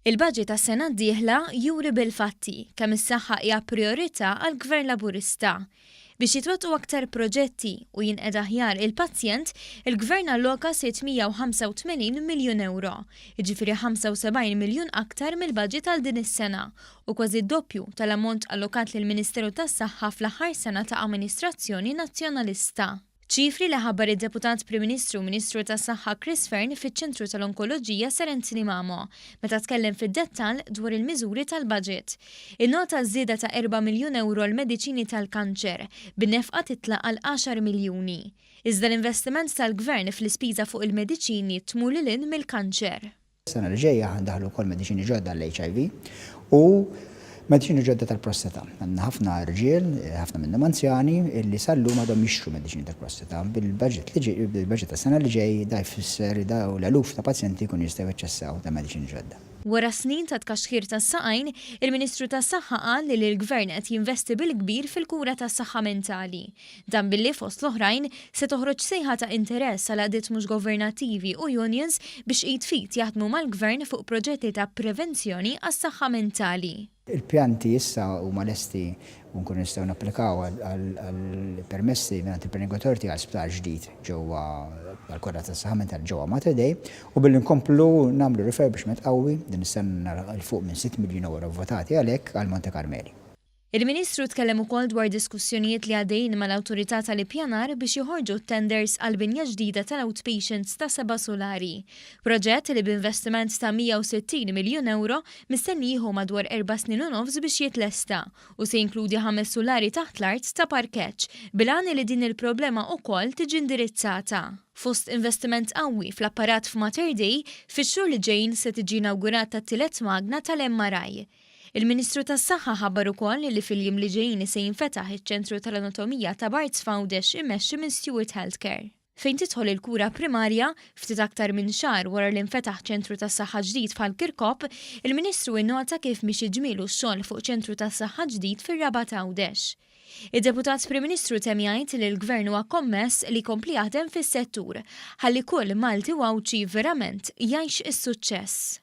Il-budget tas-sena d-dieħla juri bil-fatti kemm is-saħħa hija priorità għall-Gvern Laburista. Biex jitwettqu aktar proġetti u jinqed aħjar il-pazjent, il-Gvern alloka 685 miljun euro, jiġifieri 75 miljun aktar mill-budget għal din is-sena u kważi d-doppju tal-ammont allokat lill-Ministeru tas-Saħħa fl-aħħar sena ta' Amministrazzjoni Nazzjonalista. ċifri li ħabbar id-Deputat Prim Ministru Ministru tas-Saħħa Chris Fern fiċ-Ċentru tal-Onkoloġija Serenzini Mamo, meta tkellem fid-dettall dwar il-miżuri tal-budget. In-nota żieda ta' 4 miljun euro l-mediċini tal-kanċer bin-nefqa titlaq għal 10 miljuni. Iżda l-investiment tal-Gvern fl-ispiża fuq il-mediċini tmur lil hinn mill-kanċer. Sena li ġejja ħandaħlu wkoll mediċini ġodda l-HIV u mediċini ġodda tal-prostata. Għandna ħafna rġiel, ħafna minnhom anzjani illi sallu m'għadhom jixtru mediċini tal-prostata. Bil-budget tas-sena li ġej da jfisser daw l-eluf ta' pazjenti jkunu jistgħu jaċċessaw ta' mediċini ġodda. Wara snin ta' tkaxħir tas-saqajn, il-Ministru tas-Saħħa qal li l-Gvern qed jinvesti bil-kbir fil-kura tas-saħħa mentali. Dan billi fost l-oħrajn se toħroġ sejħa ta' interess għal għadiet mhux governattivi u unions biex id-fit jaħdmu mal-Gvern fuq proġetti ta' prevenzjoni għas-saħħa mentali. Il-pjanti issa huma lesti u nkunu nistgħu napplikaw għall-permessi mingħand il-Prengatorti għal sptar ġdid ġewwa għall-kura tas-saħħa mentali ġewwa Mater Dei u billi nkomplu nagħmlu refurbishment qawwi din is-sena l fuq minn 6 miljun euro votati għalhekk għal Monte Carmeli. Il-Ministru tkellem ukoll dwar diskussjonijiet li għaddejjin mal-awtorità tal-ippjanar biex joħorġu tenders għal binja ġdida tal-outpatients ta' Seba' Solari. Proġett li b'investiment ta' 160 miljun euro mistenni jieħu madwar 4 snin u nofs biex jitlesta u se jinkludi 5 solari taħt l-art ta' parkeġġ bil-għan li din il-problema ukoll tiġi indirizzata. Fost investiment qawwi fl-apparat f'Mater Dei, fix-xhur li ġejjin se tiġi inawgurat tat-tielet magna tal-MRI. Il-Ministru tas-Saħħa ħabbar ukoll li fil-jiem li ġejjin se jinfetaħ iċ-Ċentru tal-Anatomija ta' Barts Fawdex immexxi minn Stewart Healthcare. Fejn tidħol il-kura primarja, ftit aktar minn xahar wara li nfetaħ ċentru tas-saħħa ġdid f'Kirkop, il-Ministru innota kif mixi ġmielu x-xogħol fuq ċentru tas-saħħa ġdid fir-Raba' Għawdex. Id-Deputat Prim Ministru temm jgħid li l-Gvern huwa kommess li jkompli jaħdem fis-settur ħalli kull Malti wawċi verament jgħix is-suċċess.